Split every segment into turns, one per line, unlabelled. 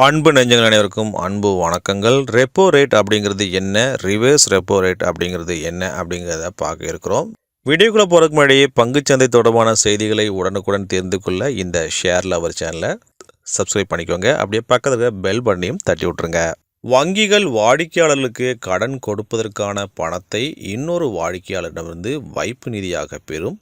அன்பு நெஞ்சங்கள் அனைவருக்கும் அன்பு வணக்கங்கள். ரெப்போ ரேட் அப்படிங்கிறது என்ன, ரிவர்ஸ் ரெப்போ ரேட் அப்படிங்கிறது என்ன அப்படிங்கிறத பார்க்க இருக்கிறோம். வீடியோக்குள்ளே போகிறதுக்கு முன்னாடி பங்குச்சந்தை தொடர்பான செய்திகளை உடனுக்குடன் தெரிந்து கொள்ள இந்த ஷேர் லவர் சேனலை சப்ஸ்கிரைப் பண்ணிக்கோங்க. அப்படியே பக்கத்தில் பெல் பட்டனையும் தட்டி விட்ருங்க. வங்கிகள் வாடிக்கையாளர்களுக்கு கடன் கொடுப்பதற்கான பணத்தை இன்னொரு வாடிக்கையாளரிடமிருந்து வைப்பு நிதியாக பெறும்.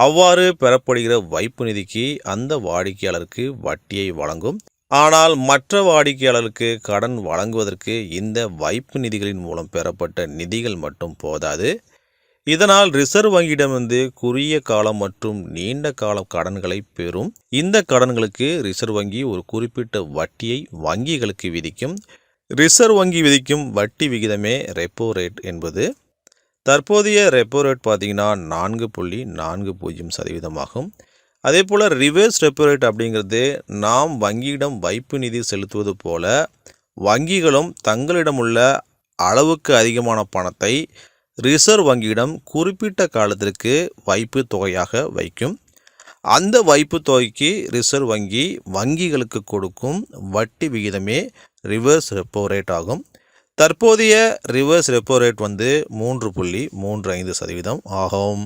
அவ்வாறு பெறப்படுகிற வைப்பு நிதிக்கு அந்த வாடிக்கையாளருக்கு வட்டியை வழங்கும். ஆனால் மற்ற வாடிக்கையாளருக்கு கடன் வழங்குவதற்கு இந்த வைப்பு நிதிகளின் மூலம் பெறப்பட்ட நிதிகள் மட்டும் போதாது. இதனால் ரிசர்வ் வங்கியிடமிருந்து குறுகிய காலம் மற்றும் நீண்ட கால கடன்களை பெறும். இந்த கடன்களுக்கு ரிசர்வ் வங்கி ஒரு குறிப்பிட்ட வட்டியை வங்கிகளுக்கு விதிக்கும். ரிசர்வ் வங்கி விதிக்கும் வட்டி விகிதமே ரெப்போ ரேட் என்பது. தற்போதைய ரெப்போ ரேட் பார்த்திங்கன்னா 4.40% ஆகும். அதே போல் ரிவர்ஸ் ரெப்போ ரேட் அப்படிங்கிறது நாம் வங்கியிடம் வைப்பு நிதி செலுத்துவது போல வங்கிகளும் தங்களிடம் உள்ள அளவுக்கு அதிகமான பணத்தை ரிசர்வ் வங்கியிடம் குறிப்பிட்ட காலத்திற்கு வைப்பு தொகையாக வைக்கும். அந்த வைப்பு தொகைக்கு ரிசர்வ் வங்கி வங்கிகளுக்கு கொடுக்கும் வட்டி விகிதமே ரிவர்ஸ் ரெப்போ ரேட் ஆகும். தற்போதைய ரிவர்ஸ் ரெப்போ ரேட் 3.35% ஆகும்.